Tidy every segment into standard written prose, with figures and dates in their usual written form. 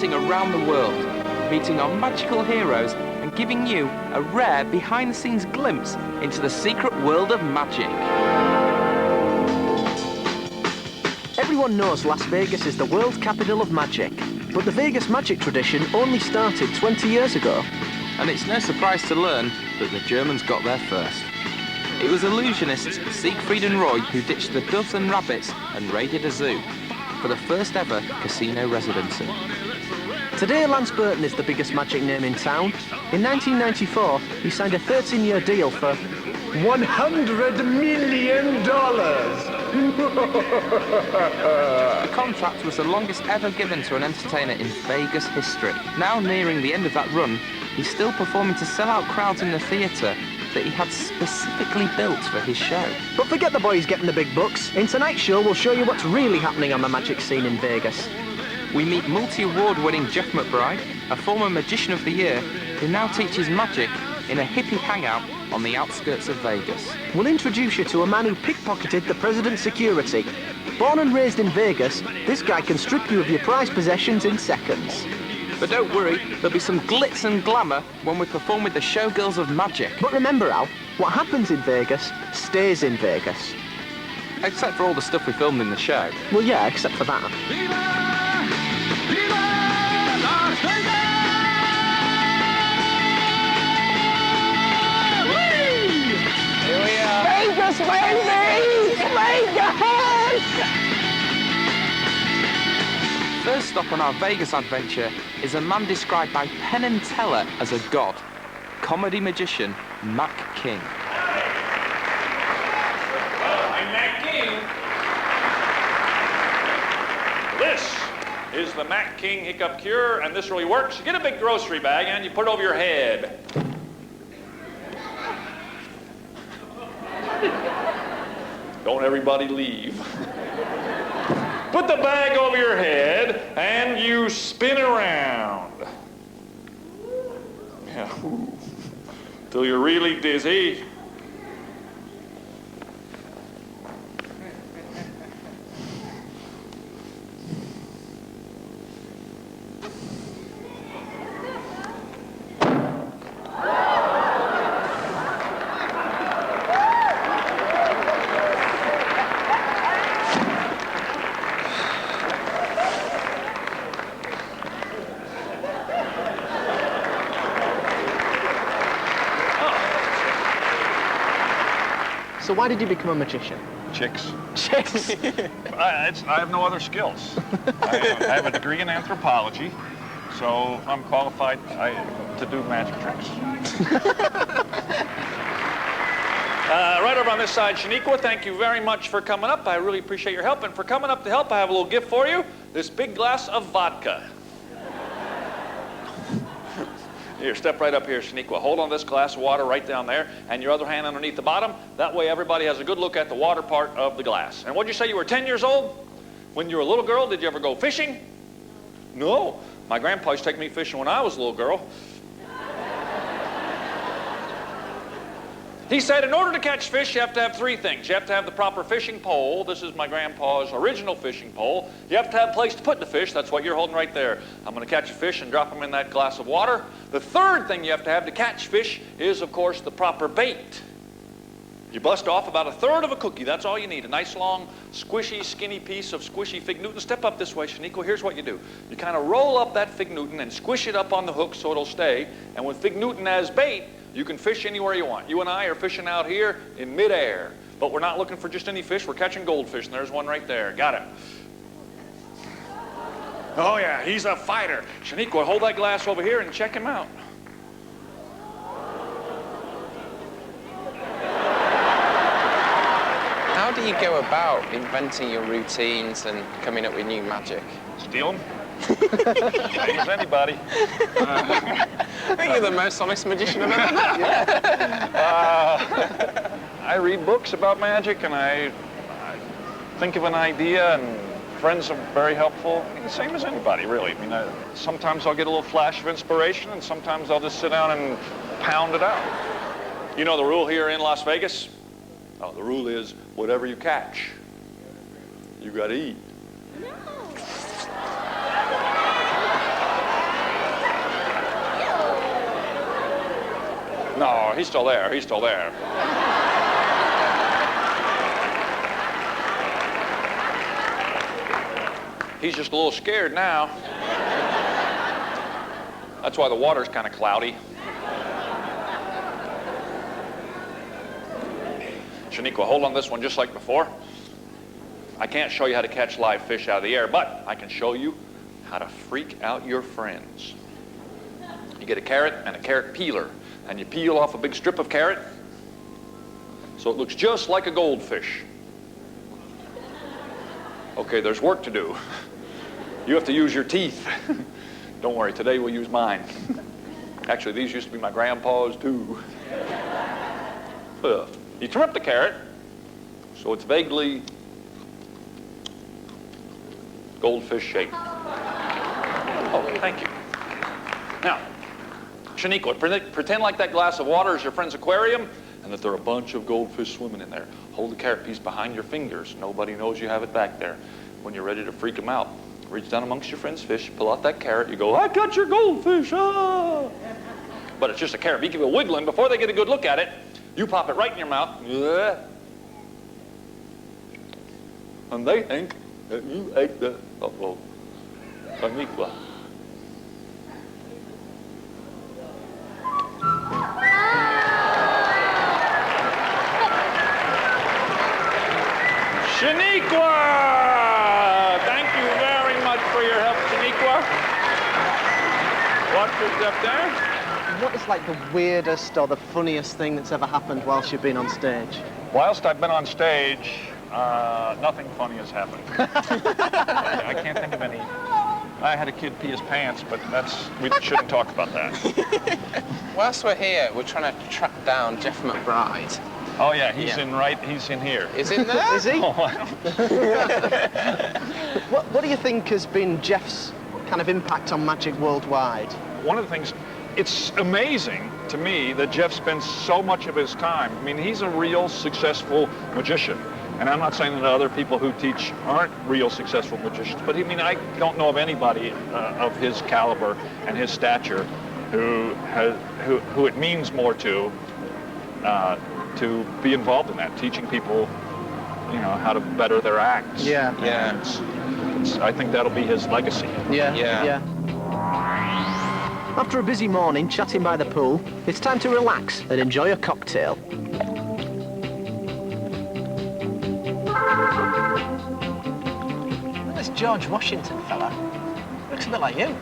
visiting around the world, meeting our magical heroes and giving you a rare behind-the-scenes glimpse into the secret world of magic. Everyone knows Las Vegas is the world capital of magic, but the Vegas magic tradition only started 20 years ago. And it's no surprise to learn that the Germans got there first. It was illusionists Siegfried and Roy who ditched the doves and rabbits and raided a zoo for the first ever casino residency. Today, Lance Burton is the biggest magic name in town. In 1994, he signed a 13-year deal for $100 million. The contract was the longest ever given to an entertainer in Vegas history. Now nearing the end of that run, he's still performing to sell out crowds in the theatre that he had specifically built for his show. But forget the boys getting the big bucks. In tonight's show, we'll show you what's really happening on the magic scene in Vegas. We meet multi-award winning Jeff McBride, a former Magician of the Year, who now teaches magic in a hippie hangout on the outskirts of Vegas. We'll introduce you to a man who pickpocketed the president's security. Born and raised in Vegas, this guy can strip you of your prized possessions in seconds. But don't worry, there'll be some glitz and glamour when we perform with the Showgirls of Magic. But remember, Al, what happens in Vegas stays in Vegas. Except for all the stuff we filmed in the show. Well, yeah, except for that. Here we are. Vegas, baby! Vegas! First stop on our Vegas adventure is a man described by Penn and Teller as a god, comedy magician Mac King. I'm Mac King. This is the Mac King Hiccup Cure, and this really works. You get a big grocery bag and you put it over your head. Don't everybody leave. Put the bag over your head and you spin around. Yeah, till you're really dizzy. So why did you become a magician? Chicks. Chicks? I have no other skills. I have a degree in anthropology, so I'm qualified to do magic tricks. Right over on this side, Shaniqua, thank you very much for coming up. I really appreciate your help. And for coming up to help, I have a little gift for you, this big glass of vodka. Here, step right up here, Shaniqua. Hold on this glass of water right down there, and your other hand underneath the bottom. That way everybody has a good look at the water part of the glass. And what'd you say, you were 10 years old? When you were a little girl, did you ever go fishing? No. My grandpa used to take me fishing when I was a little girl. He said in order to catch fish, you have to have three things. You have to have the proper fishing pole. This is my grandpa's original fishing pole. You have to have a place to put the fish. That's what you're holding right there. I'm going to catch a fish and drop them in that glass of water. The third thing you have to catch fish is, of course, the proper bait. You bust off about a third of a cookie. That's all you need. A nice, long, squishy, skinny piece of squishy fig Newton. Step up this way, Shaniqua. Here's what you do. You kind of roll up that fig Newton and squish it up on the hook so it'll stay. And with fig Newton as bait, you can fish anywhere you want. You and I are fishing out here in midair. But we're not looking for just any fish. We're catching goldfish, and there's one right there. Got it. Oh, yeah, he's a fighter. Shaniqua, hold that glass over here and check him out. How do you go about inventing your routines and coming up with new magic? Steal him? As anybody. I think you're the most honest magician I've ever met. I read books about magic, and I think of an idea, and friends are very helpful. I mean, the same as anybody, really. I mean, sometimes I'll get a little flash of inspiration, and sometimes I'll just sit down and pound it out. You know the rule here in Las Vegas? Oh, the rule is whatever you catch, you got to eat. he's still there. He's still there. He's just a little scared now. That's why the water's kind of cloudy. Shaniqua, hold on this one just like before. I can't show you how to catch live fish out of the air, but I can show you how to freak out your friends. You get a carrot and a carrot peeler, and you peel off a big strip of carrot so it looks just like a goldfish. Okay, there's work to do. You have to use your teeth. Don't worry, today we'll use mine. Actually, these used to be my grandpa's too. You trim up the carrot so it's vaguely goldfish shaped. Oh, thank you. Now, Shaniqua, pretend like that glass of water is your friend's aquarium and that there are a bunch of goldfish swimming in there. Hold the carrot piece behind your fingers. Nobody knows you have it back there. When you're ready to freak them out, reach down amongst your friend's fish, pull out that carrot, you go, I got your goldfish, ah! But it's just a carrot. If you keep it wiggling, before they get a good look at it, you pop it right in your mouth. And they think that you ate the, Shaniqua. Shaniqua! Thank you very much for your help, Shaniqua. Watch your step there. What is like the weirdest or the funniest thing that's ever happened whilst you've been on stage? Whilst I've been on stage, nothing funny has happened. I can't think of any. I had a kid pee his pants, but we shouldn't talk about that. Whilst we're here, we're trying to track down Jeff McBride. Oh yeah, he's in here. Is in there? Is he? Oh, I don't... What do you think has been Jeff's kind of impact on magic worldwide? One of the things, it's amazing to me that Jeff spends so much of his time. I mean, he's a real successful magician. And I'm not saying that other people who teach aren't real successful magicians, but I mean, I don't know of anybody of his caliber and his stature who it means more to be involved in that, teaching people, you know, how to better their acts. Yeah. Yeah. I think that'll be his legacy. Yeah. After a busy morning chatting by the pool, it's time to relax and enjoy a cocktail. This George Washington fella looks a bit like you.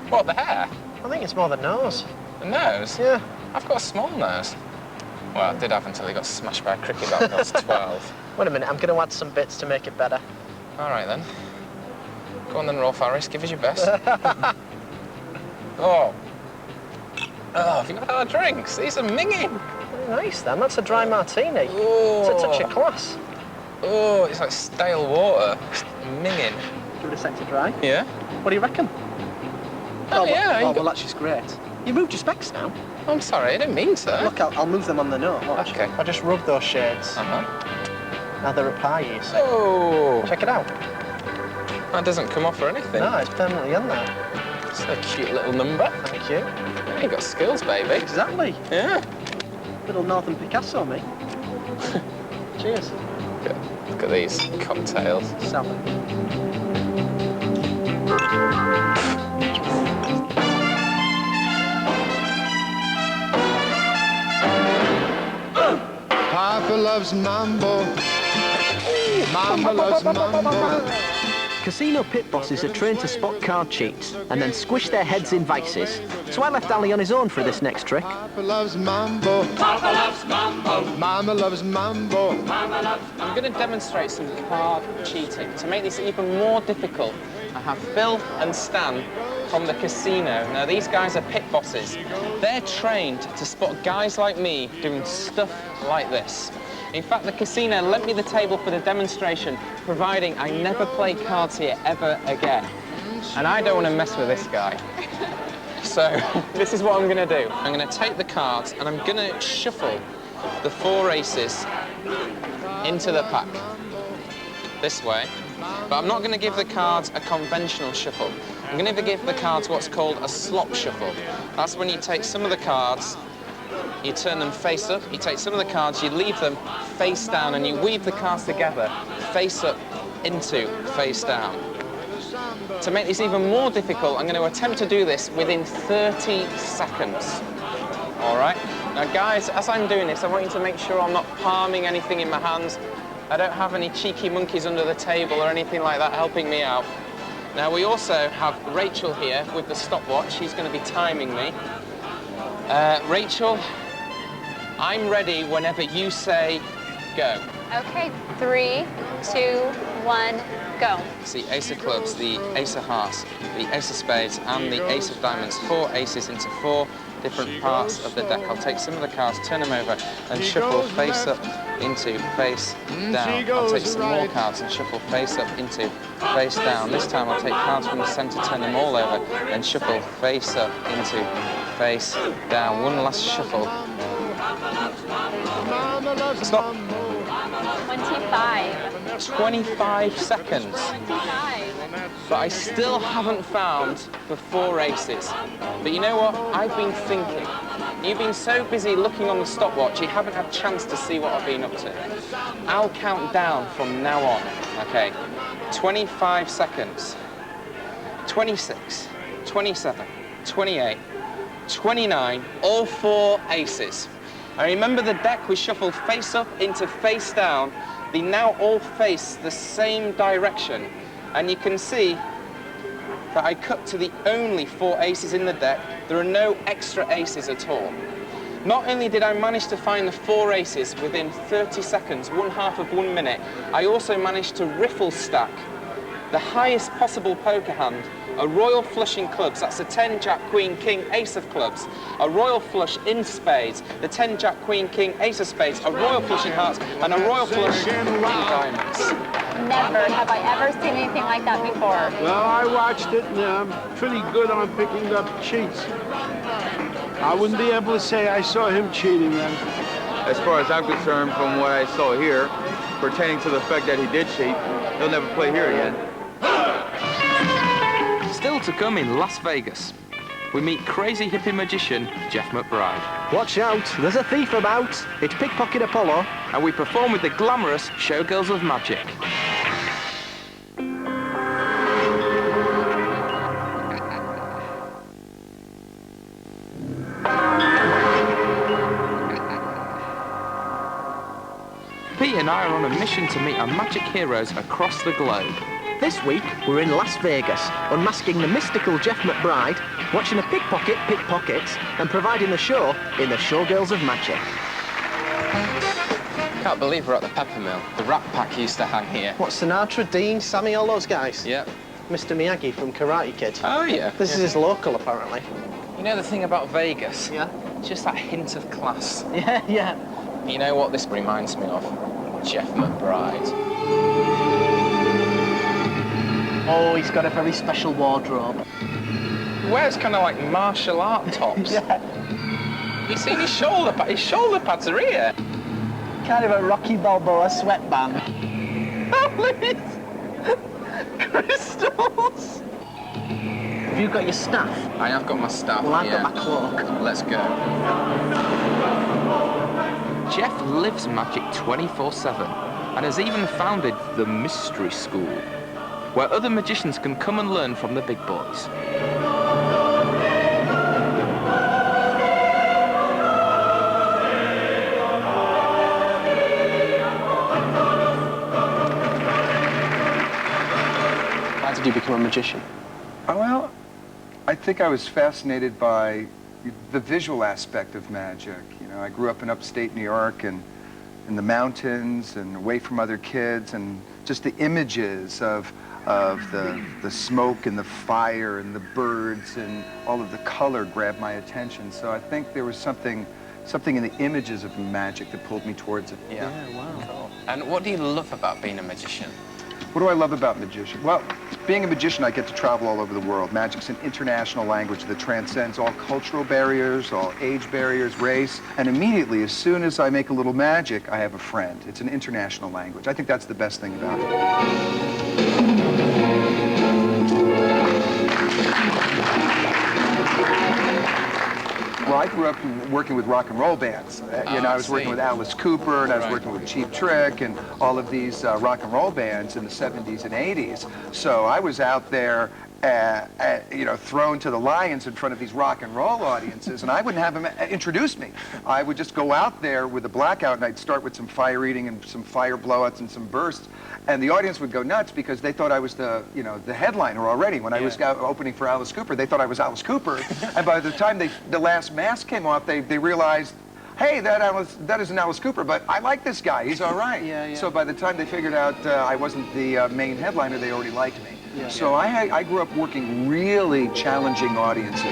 What, the hair? I think it's more the nose. The nose? Yeah. I've got a small nose. Well, I did have until he got smashed by a cricket bat when I was 12. Wait a minute, I'm going to add some bits to make it better. All right, then. Go on then, Rolf Harris, give us your best. Oh, have you got our drinks? These are minging. Very nice, then. That's a dry martini. Oh. It's a touch of class. Oh, it's like stale water. It's minging. Give it a sec to dry. Yeah? What do you reckon? Oh, yeah. Well, that's just great. You moved your specs now. Oh, I'm sorry, I didn't mean to. Look, I'll move them on the note. Watch. Okay. I just rubbed those shades. Uh-huh. Now they're a pie, you see. Oh. Check it out. That doesn't come off or anything. No, it's permanently in there. It's a cute little number. Thank you. Yeah, you got skills, baby. Exactly. Yeah. Little Northern Picasso, me. Cheers. Look at these cocktails. Salad. Papa loves mambo. Mama loves mambo. Casino pit bosses are trained to spot card cheats and then squish their heads in vices. So I left Ali on his own for this next trick. Papa loves mambo. Papa loves mambo. Mama loves mambo. Mama loves mambo. I'm going to demonstrate some card cheating. To make this even more difficult, I have Phil and Stan from the casino. Now, these guys are pit bosses. They're trained to spot guys like me doing stuff like this. In fact, the casino lent me the table for the demonstration, providing I never play cards here ever again. And I don't want to mess with this guy. So, this is what I'm going to do. I'm going to take the cards and I'm going to shuffle the 4 aces into the pack. This way. But I'm not going to give the cards a conventional shuffle. I'm going to give the cards what's called a slop shuffle. That's when you take some of the cards you turn them face up, you take some of the cards, you leave them face down, and you weave the cards together, face up into face down. To make this even more difficult, I'm going to attempt to do this within 30 seconds. All right? Now, guys, as I'm doing this, I want you to make sure I'm not palming anything in my hands. I don't have any cheeky monkeys under the table or anything like that helping me out. Now, we also have Rachel here with the stopwatch. She's going to be timing me. Rachel, I'm ready whenever you say go. Okay, 3, 2, 1, go. It's the ace of clubs, the ace of hearts, the ace of spades, and the ace of diamonds. 4 aces into 4 different parts of the deck. I'll take some of the cards, turn them over, and shuffle face up into face down. I'll take some more cards and shuffle face up into face down. This time I'll take cards from the centre, turn them all over, and shuffle face up into face down. One last shuffle. Stop. 25. 25 seconds. 25. But I still haven't found the 4 aces. But you know what? I've been thinking. You've been so busy looking on the stopwatch, you haven't had a chance to see what I've been up to. I'll count down from now on. Okay, 25 seconds. 26, 27, 28, 29, all 4 aces. I remember the deck was shuffled face up into face down. They now all face the same direction. And you can see that I cut to the only 4 aces in the deck. There are no extra aces at all. Not only did I manage to find the 4 aces within 30 seconds, 1/2 of 1 minute, I also managed to riffle stack the highest possible poker hand, a royal flush in clubs, that's a 10, Jack, Queen, King, Ace of clubs, a royal flush in spades, the 10, Jack, Queen, King, Ace of spades, a royal flush in hearts, and a royal flush in diamonds. Never have I ever seen anything like that before. Well, I watched it, and I'm pretty good on picking up cheats. I wouldn't be able to say I saw him cheating then. As far as I'm concerned, from what I saw here, pertaining to the fact that he did cheat, he'll never play here again. Still to come in Las Vegas, we meet crazy hippie magician Jeff McBride. Watch out, there's a thief about. It's Pickpocket Apollo. And we perform with the glamorous Showgirls of Magic. Pete and I are on a mission to meet our magic heroes across the globe. This week, we're in Las Vegas, unmasking the mystical Jeff McBride, watching a pickpocket pick pockets, and providing the show in the Showgirls of Magic. Can't believe we're at the Pepper Mill. The Rat Pack used to hang here. What, Sinatra, Dean, Sammy, all those guys? Yep. Mr. Miyagi from Karate Kid. Oh, yeah. This is his local, apparently. You know the thing about Vegas? Yeah? Just that hint of class. Yeah, yeah. You know what this reminds me of? Jeff McBride. Oh, he's got a very special wardrobe. He wears kind of like martial art tops. Yeah. You see his shoulder pads? His shoulder pads are here. Kind of a Rocky Balboa sweatband. Crystals! Have you got your staff? I have got my staff. Well, I've yeah. got my cloak. Let's go. Jeff lives magic 24/7 and has even founded the Mystery School, where other magicians can come and learn from the big boys. Why did you become a magician? Well, I think I was fascinated by the visual aspect of magic. You know, I grew up in upstate New York and in the mountains and away from other kids, and just the images of the smoke and the fire and the birds and all of the color grabbed my attention. So I think there was something in the images of magic that pulled me towards it. Yeah, wow. Cool. And what do you love about being a magician? What do I love about magician? Well, being a magician, I get to travel all over the world. Magic's an international language that transcends all cultural barriers, all age barriers, race, and immediately, as soon as I make a little magic, I have a friend. It's an international language. I think that's the best thing about it. I grew up working with rock and roll bands. I was working with Alice Cooper, and I was working with Cheap Trick, and all of these rock and roll bands in the 70s and 80s. So I was out there, thrown to the lions in front of these rock and roll audiences, and I wouldn't have them introduce me. I would just go out there with a blackout, and I'd start with some fire eating and some fire blowouts and some bursts, and the audience would go nuts because they thought I was the headliner already. When I was opening for Alice Cooper, they thought I was Alice Cooper, and by the time the last mask came off, they realized, hey, that isn't Alice Cooper, but I like this guy. He's all right. So by the time they figured out I wasn't the main headliner, they already liked me. So I grew up working really challenging audiences.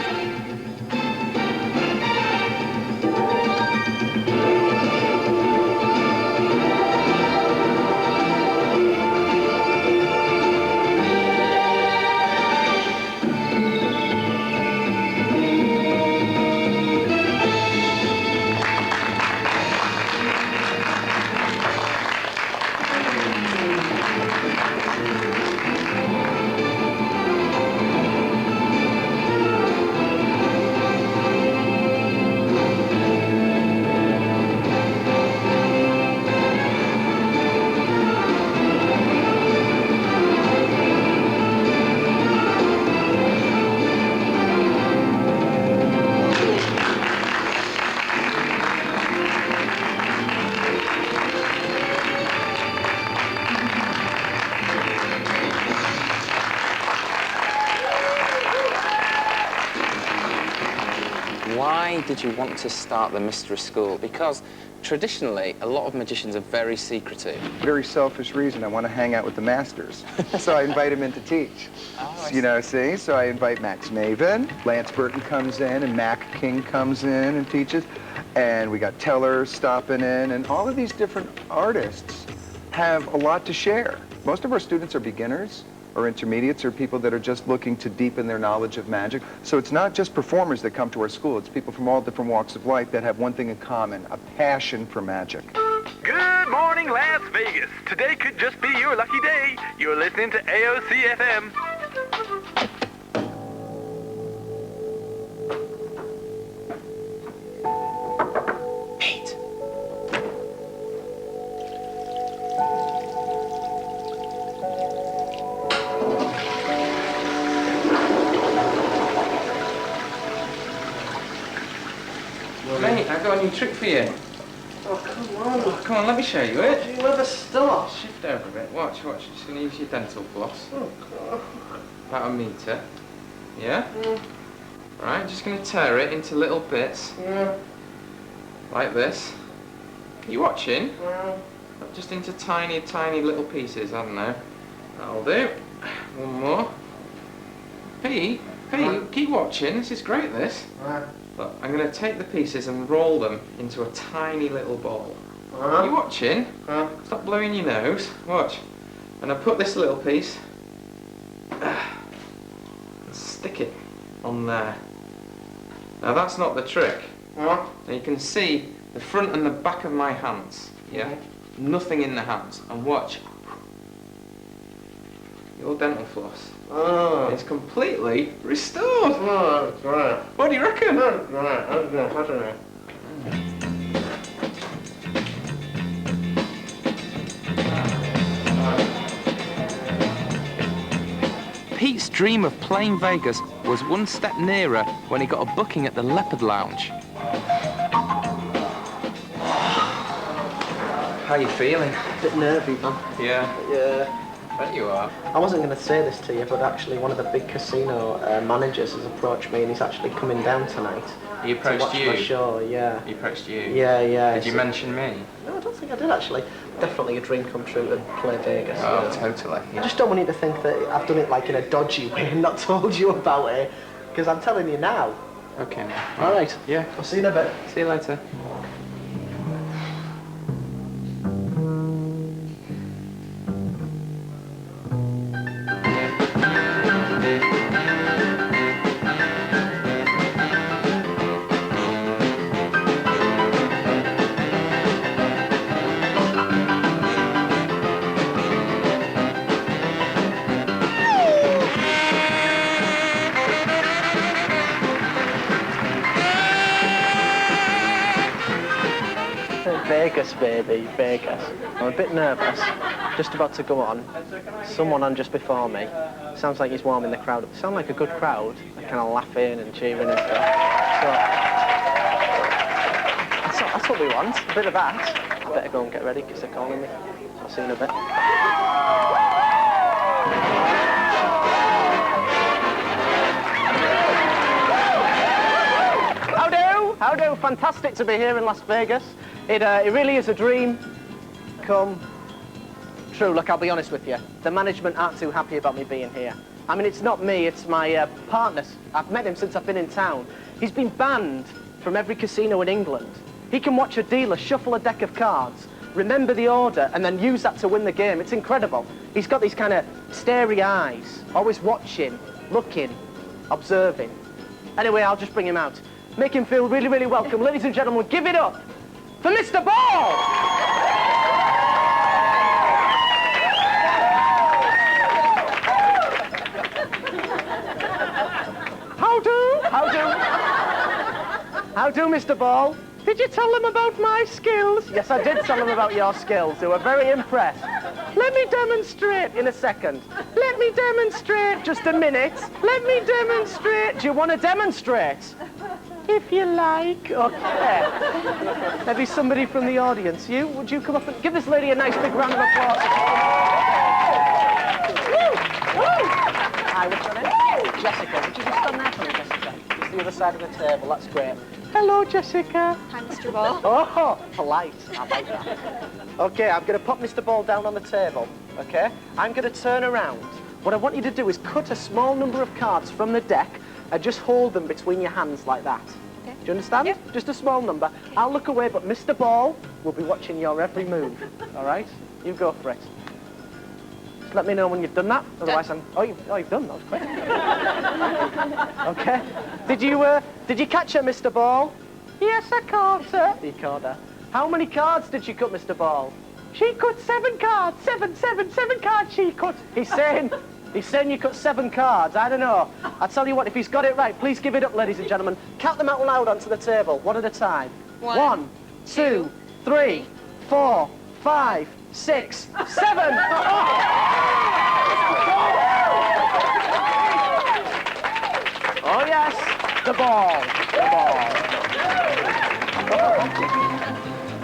Why did you want to start the mystery school? Because traditionally, a lot of magicians are very secretive. Very selfish reason. I want to hang out with the masters. So I invite them in to teach. See? So I invite Max Maven. Lance Burton comes in, and Mac King comes in and teaches. And we got Teller stopping in, and all of these different artists have a lot to share. Most of our students are beginners or intermediates, or people that are just looking to deepen their knowledge of magic. So it's not just performers that come to our school, it's people from all different walks of life that have one thing in common, a passion for magic. Good morning, Las Vegas. Today could just be your lucky day. You're listening to AOC FM. Pete. Mate, I've got a new trick for you. Oh, come on. Oh, come on, let me show you it. You never stop. Shift over a bit. Watch. Just going to use your dental floss. Oh, God. About a metre. Yeah? Right, just going to tear it into little bits. Yeah. Like this. You watching? Yeah. Just into tiny, tiny little pieces, I don't know. That'll do. One more. Pete, keep watching. This is great, this. Look, I'm going to take the pieces and roll them into a tiny little ball. Are you watching? Stop blowing your nose. Watch. And I put this little piece and stick it on there. Now that's not the trick. Now you can see the front and the back of my hands. Yeah? Nothing in the hands. And watch. Your dental floss. It's completely restored. Oh, that's great. What do you reckon? That's great. That's good. Fascinating. Pete's dream of playing Vegas was one step nearer when he got a booking at the Leopard Lounge. How you feeling? A bit nervy, man. Yeah. Yeah. I bet you are. I wasn't going to say this to you, but actually one of the big casino managers has approached me, and he's actually coming down tonight. He approached to watch you? my show, yeah. He approached you? Yeah. Did you mention me? No, I don't think I did, actually. Definitely a dream come true to play Vegas. Oh, totally. I just don't want you to think that I've done it like in a dodgy way and not told you about it, because I'm telling you now. Okay, man. All right. Yeah. I'll see you in a bit. See you later. Vegas, baby, Vegas. I'm a bit nervous. Just about to go on. Someone on just before me. Sounds like he's warming the crowd up. They sound like a good crowd. They're kind of laughing and cheering and stuff. So, that's what we want. A bit of that. Better go and get ready because they're calling me. I'll see you in a bit. How do? Fantastic to be here in Las Vegas. It really is a dream come true. Look, I'll be honest with you. The management aren't too happy about me being here. I mean, it's not me, it's my partners. I've met him since I've been in town. He's been banned from every casino in England. He can watch a dealer shuffle a deck of cards, remember the order, and then use that to win the game. It's incredible. He's got these kind of starey eyes, always watching, looking, observing. Anyway, I'll just bring him out. Make him feel really, really welcome. Ladies and gentlemen, give it up for Mr. Ball! How do, Mr. Ball? Did you tell them about my skills? Yes, I did tell them about your skills. They were very impressed. Let me demonstrate in a second. Let me demonstrate. Just a minute. Let me demonstrate. Do you want to demonstrate? If you like. Okay. Maybe somebody from the audience. You? Would you come up and give this lady a nice big round of applause? Hi, what's your name? Jessica. Would you just stand there for me, Jessica? Just the other side of the table. That's great. Hello, Jessica. Hi, Mr. Ball. Oh, polite. I like that. Okay, I'm going to pop Mr. Ball down on the table, okay? I'm going to turn around. What I want you to do is cut a small number of cards from the deck and just hold them between your hands like that. Okay. Do you understand? Yep. Just a small number. Okay. I'll look away, but Mr. Ball will be watching your every move, all right? You go for it. Just let me know when you've done that. Otherwise, Oh, you've done that. Quick. Okay. Did you catch her, Mr. Ball? Yes, I caught her. You caught her. How many cards did she cut, Mr. Ball? She cut 7 cards. Seven cards she cut. He's saying you cut 7 cards. I don't know. I tell you what, if he's got it right, please give it up, ladies and gentlemen. Count them out loud onto the table, one at a time. 1, 2, 3, 4, 5, 6, 7. Oh, yes, the ball.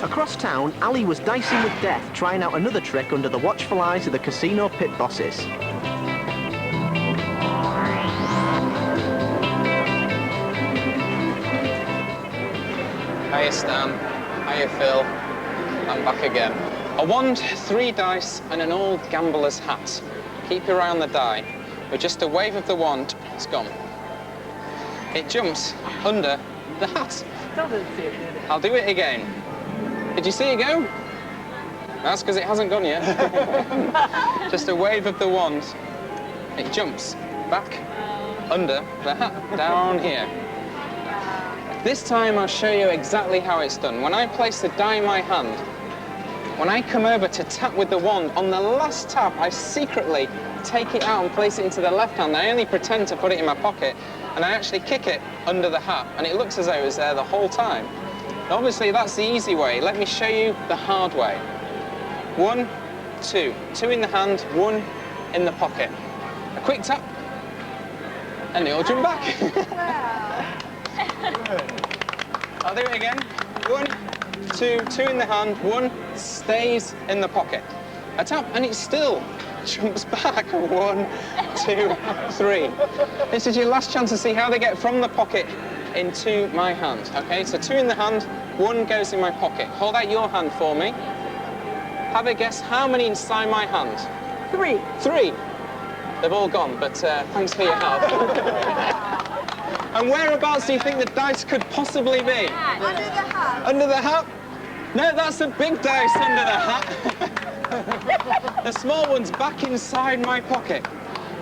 Across town, Ali was dicing with death, trying out another trick under the watchful eyes of the casino pit bosses. Hiya, Stan. Hiya, Phil. I'm back again. A wand, 3 dice, and an old gambler's hat. Keep your eye on the die. With just a wave of the wand, it's gone. It jumps under the hat. I'll do it again. Did you see it go? That's because it hasn't gone yet. Just a wave of the wand. It jumps back under the hat, down here. This time I'll show you exactly how it's done. When I place the die in my hand, when I come over to tap with the wand, on the last tap, I secretly take it out and place it into the left hand. I only pretend to put it in my pocket, and I actually kick it under the hat, and it looks as though it was there the whole time. Now, obviously, that's the easy way. Let me show you the hard way. 1, 2. 2 in the hand, 1 in the pocket. A quick tap, and they all jump back. I'll do it again. 1, 2, 2 in the hand, 1 stays in the pocket. A tap, and it still jumps back. 1, 2, 3. This is your last chance to see how they get from the pocket into my hand. Okay, so 2 in the hand, 1 goes in my pocket. Hold out your hand for me. Have a guess how many inside my hand? 3. 3. They've all gone, but thanks for your help. And whereabouts do you think the dice could possibly be? Under the hat. Under the hat? No, that's a big dice under the hat. The small one's back inside my pocket.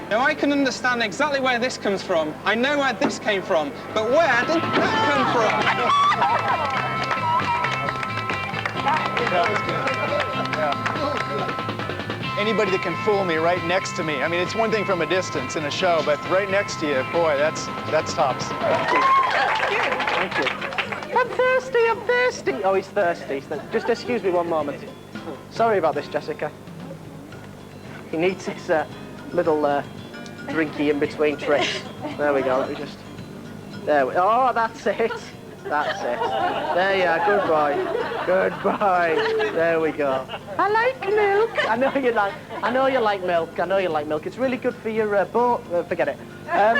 Now, I can understand exactly where this comes from. I know where this came from, but where did that come from? Anybody that can fool me right next to me. I mean, it's one thing from a distance in a show, but right next to you, boy, that's tops. Thank you. I'm thirsty, I'm thirsty. Oh, he's thirsty. Just excuse me one moment. Sorry about this, Jessica. He needs his little drinky in between tricks. There we go. Let me just... Oh, that's it. That's it. There you are. Good boy. Good boy. There we go. I like milk. I know you like milk. I know you like milk. It's really good for your bone. Forget it. I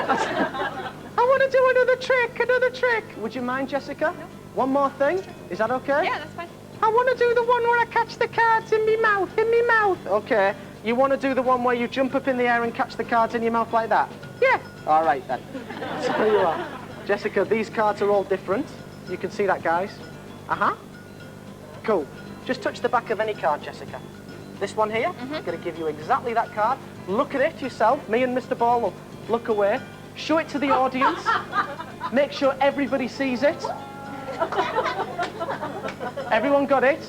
want to do another trick. Another trick. Would you mind, Jessica? No. One more thing. Is that okay? Yeah, that's fine. I want to do the one where I catch the cards in me mouth. In me mouth. Okay. You want to do the one where you jump up in the air and catch the cards in your mouth like that? Yeah. All right then. So you are. Jessica, these cards are all different. You can see that, guys. Uh-huh. Cool. Just touch the back of any card, Jessica. This one here, I'm going to give you exactly that card. Look at it yourself. Me and Mr. Ball will look away. Show it to the audience. Make sure everybody sees it. Everyone got it?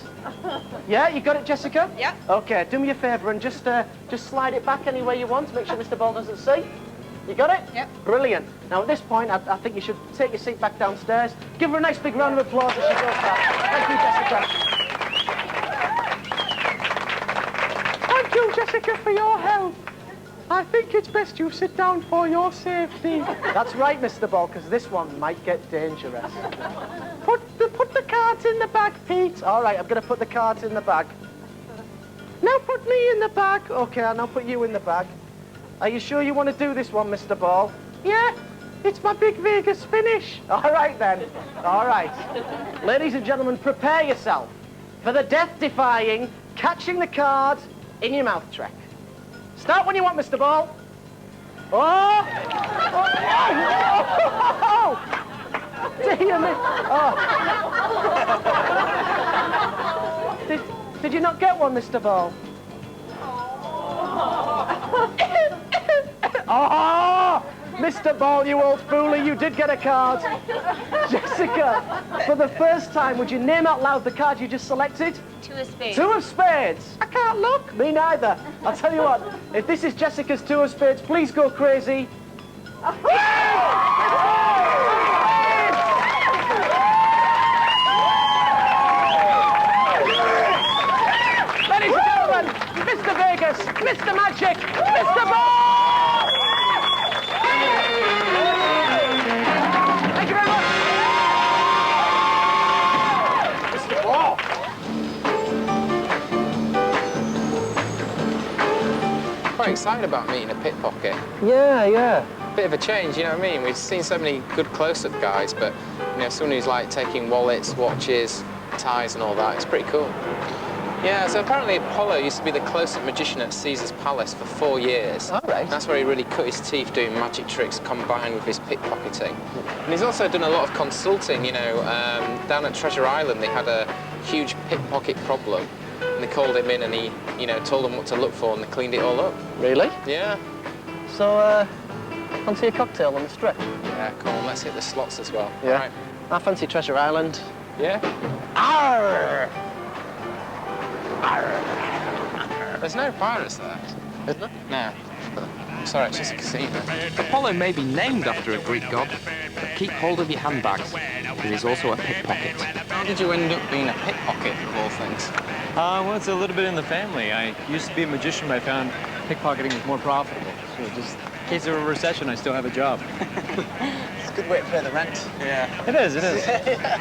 Yeah, you got it, Jessica? Yeah. Okay, do me a favour and just slide it back any way you want. Make sure Mr. Ball doesn't see. You got it? Yep. Brilliant. Now, at this point, I think you should take your seat back downstairs. Give her a nice big round of applause as she goes back. Thank you, Jessica. Thank you, Jessica, for your help. I think it's best you sit down for your safety. That's right, Mr. Ball, because this one might get dangerous. Put the cards in the bag, Pete. All right, I'm going to put the cards in the bag. Now put me in the bag. Okay, I'll now put you in the bag. Are you sure you want to do this one, Mr. Ball? Yeah, it's my big Vegas finish. All right, then. All right. Ladies and gentlemen, prepare yourself for the death-defying catching the cards in your mouth trick. Start when you want, Mr. Ball. Oh! Oh! Dear me. Oh. Did you not get one, Mr. Ball? Oh! Mr. Ball, you old foolie, you did get a card. Jessica, for the first time, would you name out loud the card you just selected? Two of spades. Two of spades. I can't look. Me neither. I'll tell you what, if this is Jessica's two of spades, please go crazy. Ladies and gentlemen, Mr. Vegas, Mr. Magic, Mr. Ball! Thank you very much. Mr. Ball. Quite excited about meeting a pickpocket. Yeah. Bit of a change, you know what I mean? We've seen so many good close-up guys, but you know, someone who's like taking wallets, watches, ties and all that, it's pretty cool. Yeah, so apparently Apollo used to be the close-up magician at Caesar's Palace for 4 years. All right. That's where he really cut his teeth doing magic tricks combined with his pickpocketing. And he's also done a lot of consulting, you know, down at Treasure Island they had a huge pickpocket problem. And they called him in and he, you know, told them what to look for and they cleaned it all up. Really? Yeah. So, fancy a cocktail on the strip? Yeah, come on, let's hit the slots as well. Yeah. All right. I fancy Treasure Island. Yeah? Arr! Arr. There's no pirates there. Isn't there? No. I'm sorry, it's just a casino. Apollo may be named after a Greek god, but keep hold of your handbags. He is also a pickpocket. How did you end up being a pickpocket, of all things? Well, it's a little bit in the family. I used to be a magician, but I found pickpocketing was more profitable. So just in case of a recession, I still have a job. It's a good way to pay the rent. Yeah. It is, it is.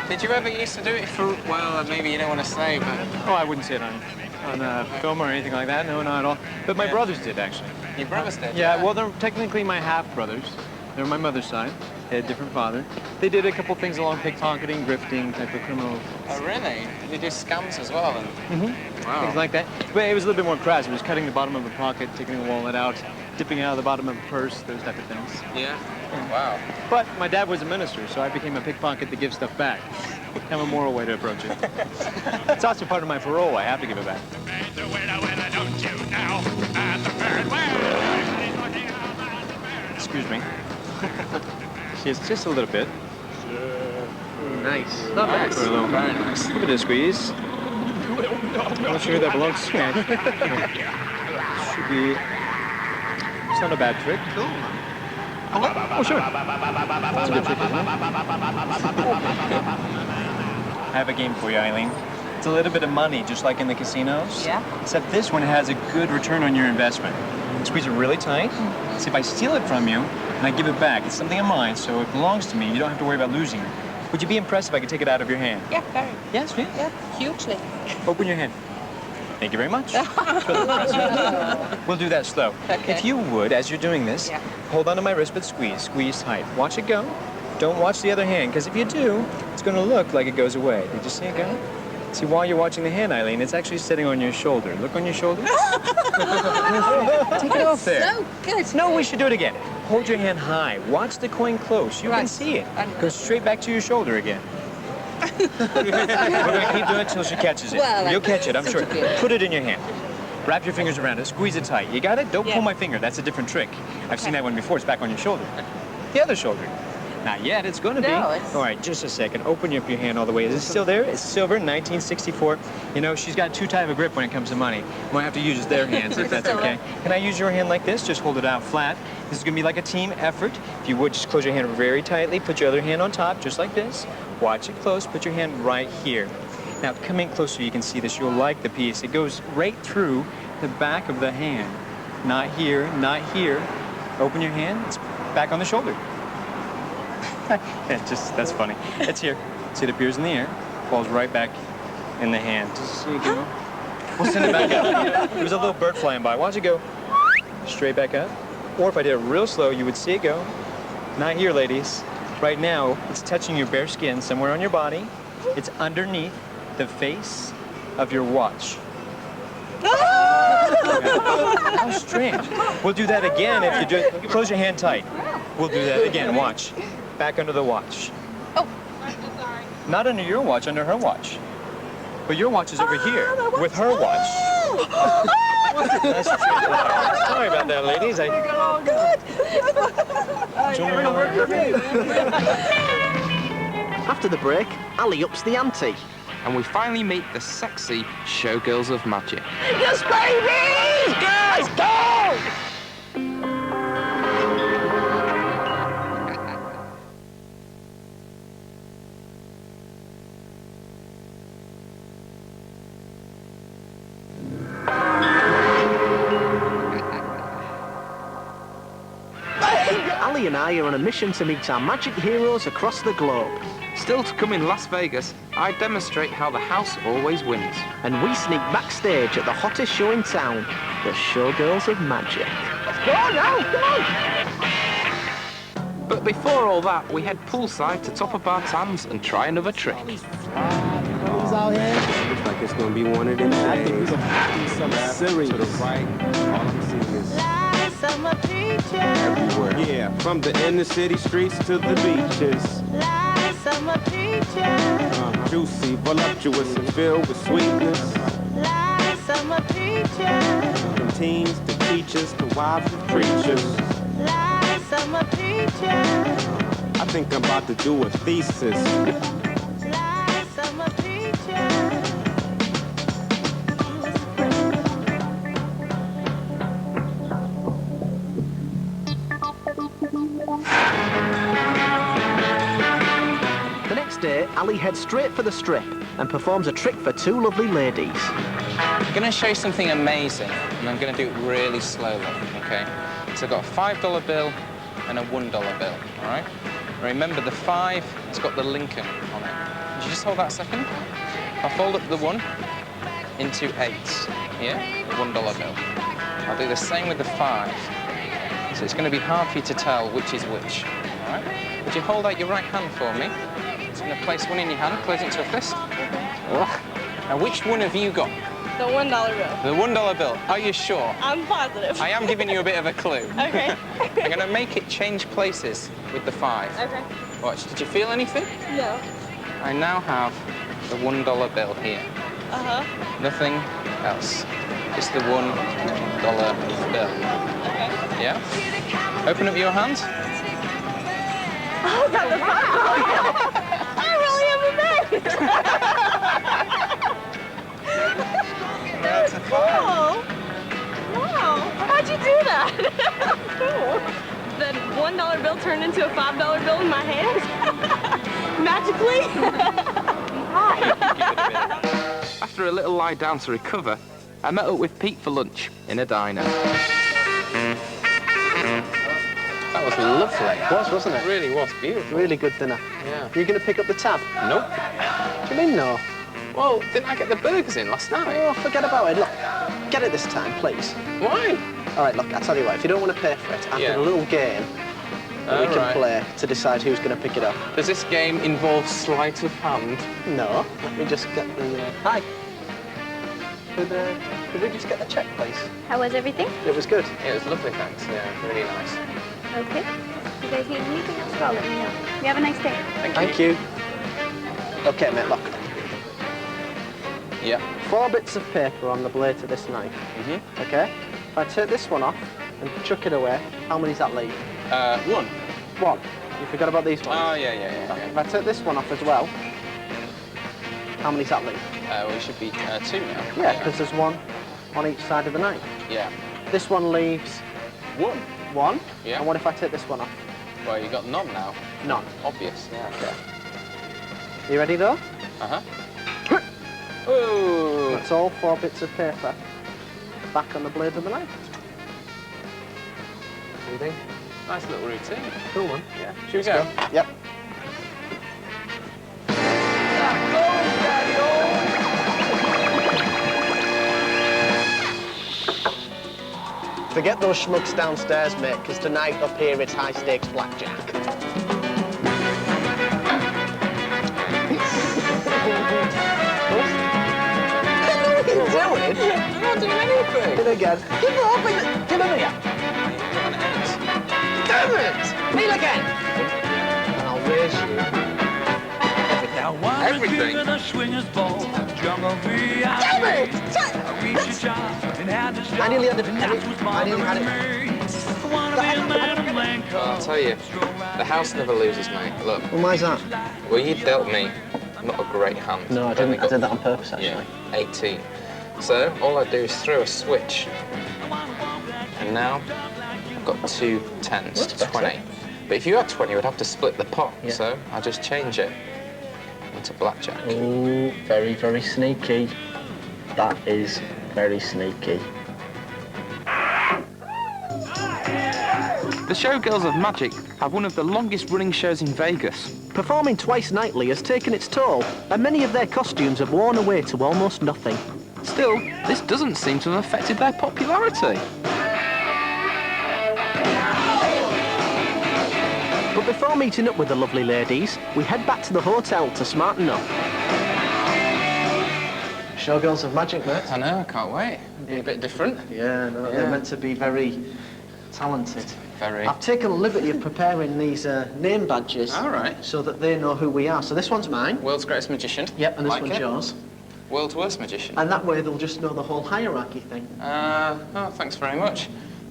Did you ever used to do it for, well, maybe you don't want to say, but... Oh, I wouldn't say it on film or anything like that. No, not at all. But my brothers did, actually. Your brothers did? Yeah, well, they're technically my half-brothers. They're my mother's side. They had a different father. They did a couple things along pickpocketing, grifting, type of criminal. Oh, really? They do scams as well, then? Wow. Things like that. But it was a little bit more crass. It was cutting the bottom of a pocket, taking a wallet out, dipping out of the bottom of a purse, those type of things. Yeah? Wow. But my dad was a minister, so I became a pickpocket to give stuff back. Kind of a moral way to approach it. It's also part of my parole. I have to give it back. Excuse me. Just a little bit. Nice. Not bad. For a little, very nice. Give it a squeeze. I'm not sure who that belongs to. Should be. It's not a bad trick. Cool. Oh, sure. That's a good trick, isn't it? have a game for you, Eileen. It's a little bit of money, just like in the casinos. Yeah. Except this one has a good return on your investment. Squeeze it really tight. See, if I steal it from you and I give it back, it's something of mine, so it belongs to me. You don't have to worry about losing it. Would you be impressed if I could take it out of your hand? Yeah, very. Yes, yeah? Yeah, hugely. Open your hand. Thank you very much. We'll do that slow. Okay. If you would, as you're doing this, hold onto my wrist, but squeeze. Squeeze tight. Watch it go. Don't watch the other hand, because if you do, it's going to look like it goes away. Did you see it go? See, while you're watching the hand, Eileen, it's actually sitting on your shoulder. Look on your shoulder. Take it off there. So good. No, we should do it again. Hold your hand high. Watch the coin close. You can see it. Go straight back to your shoulder again. We're going to keep doing it until she catches it. Well, You'll catch it, I'm sure. good. Put it in your hand. Wrap your fingers around it. Squeeze it tight. You got it? Don't pull my finger. That's a different trick. I've seen that one before. It's back on your shoulder. The other shoulder. Not yet. It's going to be. No, it's... All right, just a second. Open up your hand all the way. Is it still there? It's silver, 1964. You know, she's got too tight of a grip when it comes to money. Might have to use their hands if that's okay. Can I use your hand like this? Just hold it out flat. This is going to be like a team effort. If you would, just close your hand very tightly. Put your other hand on top, just like this. Watch it close. Put your hand right here. Now, come in closer. You can see this. You'll like the piece. It goes right through the back of the hand. Not here, not here. Open your hand. It's back on the shoulder. That's funny. It's here. See, it appears in the air, falls right back in the hand. Just so you go. We'll send it back up. There's a little bird flying by. Watch it go. Straight back up. Or if I did it real slow, you would see it go. Not here, ladies. Right now, it's touching your bare skin somewhere on your body. It's underneath the face of your watch. How strange. We'll do that again if you do it. Close your hand tight. We'll do that again. Watch. Back under the watch. Oh. Not under your watch, under her watch. But your watch is over here with her watch. Sorry about that, ladies. After the break, Ali ups the ante. And we finally meet the sexy showgirls of magic. Yes, baby! Let's go! Ali and I are on a mission to meet our magic heroes across the globe. Still to come in Las Vegas, I demonstrate how the house always wins. And we sneak backstage at the hottest show in town, the Showgirls of Magic. Let's go on now, come on! But before all that, we head poolside to top up our tans and try another trick. Looks like it's gonna be one of them days. Serious. To the right, all I'm seeing is everywhere. Yeah, from the inner city streets to the beaches. Juicy, voluptuous, and filled with sweetness. From teens to teachers to wives and preachers. I think I'm about to do a thesis. The next day, Ali heads straight for the strip and performs a trick for two lovely ladies. I'm going to show you something amazing, and I'm going to do it really slowly, okay? So I've got a $5 bill and a $1 bill, all right? Remember, the 5 has got the Lincoln on it. Would you just hold that a second? I'll fold up the 1 into 8s, yeah? The $1 bill. I'll do the same with the 5. So it's going to be hard for you to tell which is which, all right? Would you hold out your right hand for me? I'm going to place one in your hand, close it into a fist. Now, which one have you got? The $1 bill. The $1 bill. Are you sure? I'm positive. I am giving you a bit of a clue. Okay. I'm going to make it change places with the 5. Okay. Watch. Did you feel anything? No. I now have the $1 bill here. Uh-huh. Nothing else. Just the $1 bill. Okay. Yeah? Open up your hand. Oh, that's a $5 bill. I really am amazed. That's a 5. Cool. Wow. How'd you do that? Cool. The $1 bill turned into a $5 bill in my hand? Magically? Hi. a little lie down to recover, I met up with Pete for lunch in a diner. That was lovely. It was, wasn't it? It really was beautiful. Really good dinner. Yeah. Are you going to pick up the tab? Nope. What do you mean, no? Well, didn't I get the burgers in last night? Oh, forget about it. Look, get it this time, please. Why? All right, look, I'll tell you what, if you don't want to pay for it, I've got a little game that we can play to decide who's going to pick it up. Does this game involve sleight of hand? No. Let me just get the... Hi. Could we just get the check, please? How was everything? It was good. It was lovely, thanks. Yeah, really nice. Okay. If you guys need anything else, let me know. You have a nice day. Thank you. Okay, mate, look. Yeah. 4 bits of paper on the blade to this knife. Mm-hmm. Okay? If I take this one off and chuck it away, how many does that leave? 1. 1. You forgot about these ones? Oh, yeah. If I take this one off as well, how many does that leave? Well, it should be 2 now. Yeah, because there's 1 on each side of the knife. Yeah. This one leaves... 1. 1? Yeah. And what if I take this one off? Well, you got none now. None. Obvious, yeah. Okay. You ready, though? Uh-huh. Oh! That's all 4 bits of paper back on the blade of the knife. What do you think? Nice little routine. Cool one. Yeah. Should we go? Yep. Forget those schmucks downstairs, mate, because tonight up here it's high-stakes blackjack. What are you doing? I'm not doing anything. Hit again. Give it up. Give it here. Damn it! Kneel again. And I'll raise you. Everything. Damn it! I nearly had it. I'll tell you, the house never loses, mate. Look. Well, why's that? Well, you dealt me not a great hand. No, I didn't. I did that on purpose, actually. Yeah, 18. So all I do is throw a switch, and now I've got 2 10s to 20. But if you had 20, we'd have to split the pot. Yeah. So I just change it into blackjack. Oh, very, very sneaky. That is very sneaky. The Showgirls of Magic have one of the longest running shows in Vegas. Performing twice nightly has taken its toll, and many of their costumes have worn away to almost nothing. Still, this doesn't seem to have affected their popularity. But before meeting up with the lovely ladies, we head back to the hotel to smarten up. Showgirls of Magic, mate. I know, I can't wait. Be a bit different. Yeah, no, they're meant to be very talented. Very. I've taken the liberty of preparing these name badges. All right. So that they know who we are. So this one's mine. World's greatest magician. Yep, and this Like one's it. yours. World's worst magician. And that way they'll just know the whole hierarchy thing. Oh, thanks very much.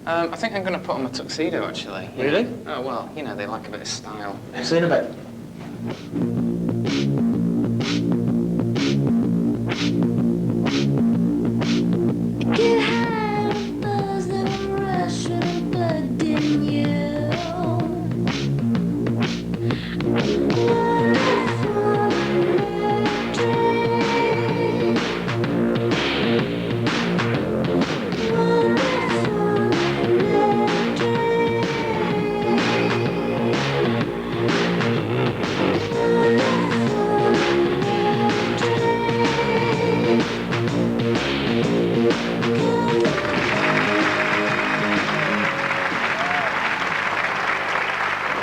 I think I'm going to put on my tuxedo, actually. Really? Oh, well, you know, they like a bit of style. See you in a bit.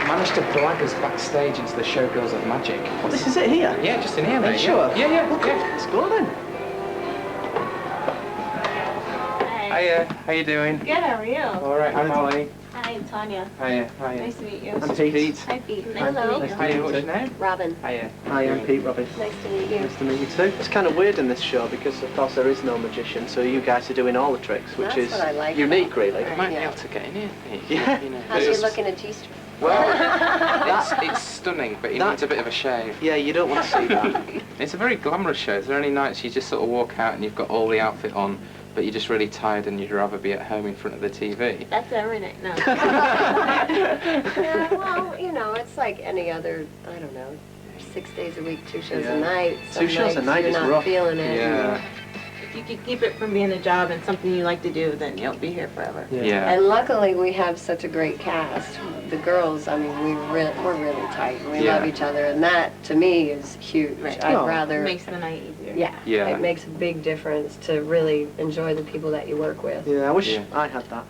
Managed to brag us backstage into the Showgirls of Magic. Well, this is it here? Yeah, just in here, Are mate. you sure? Yeah. Well, come on, let's go then. Hiya, how you doing? Good, how are you? All right, I'm Ollie. Hi, I'm Tanya. Hiya. Nice to meet you. I'm Pete. Hi, Pete. Hi, Nice to meet Pete. you. Hiya, what's your name? Robin. Hiya. Hi, I'm Pete Robbins. Nice to meet you. Nice to meet you too. It's kind of weird in this show because, of course, there is no magician, so you guys are doing all the tricks, which That's is what I like unique, about really. You might be able to get in here. Yeah. You know. How's he looking at G-string? Well, it's stunning, but he needs a bit of a shave. Yeah, you don't want to see that. It's a very glamorous show. Is there any nights you just sort of walk out and you've got all the outfit on, but you're just really tired and you'd rather be at home in front of the TV? That's every night. No. Yeah, well, you know, it's like any other, I don't know, 6 days a week, 2 shows a night. Some 2 shows a nights night you're is not rough. feeling it. Yeah. If you could keep it from being a job and something you like to do, then you'll be here forever. Yeah. And luckily, we have such a great cast. The girls, I mean, we're really tight. And we love each other, and that, to me, is huge. Right. I'd rather... It makes the night easier. Yeah. It makes a big difference to really enjoy the people that you work with. Yeah, I wish I had that.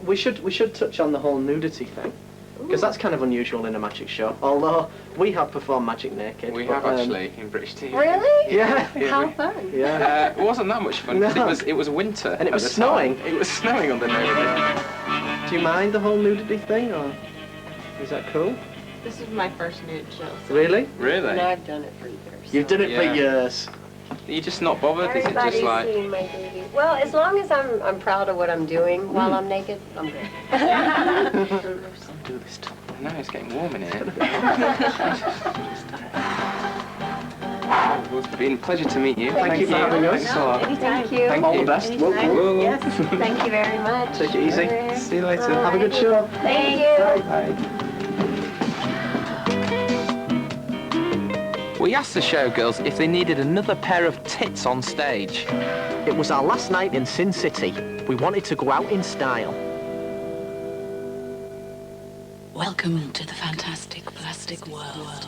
We should touch on the whole nudity thing. Because that's kind of unusual in a magic show. Although we have performed magic naked. We have actually in British TV. Really? Yeah. How fun? Yeah. It wasn't that much fun. No. It was winter. And it was snowing. It was snowing on the nudity. Do you mind the whole nudity thing, or is that cool? This is my first nude show. So. Really? Really? No, I've done it for years. You've done it for years. You're just not bothered? Is it just like... Seen my baby. Well, as long as I'm proud of what I'm doing while I'm naked, I'm good. Do this top. No, it's getting warm in here. It's been a pleasure to meet you. Thank you for having us. Thank you. All the best. Yes. Thank you very much. Take it easy. See you later. Have a good show. Thank you. Bye. We asked the showgirls if they needed another pair of tits on stage. It was our last night in Sin City. We wanted to go out in style. Welcome to the fantastic plastic world.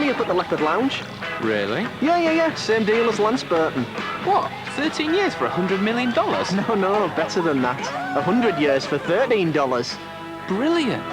Up at the Leopard Lounge. Really? Yeah. Same deal as Lance Burton. What? 13 years for $100 million? No, better than that. 100 years for $13. Brilliant.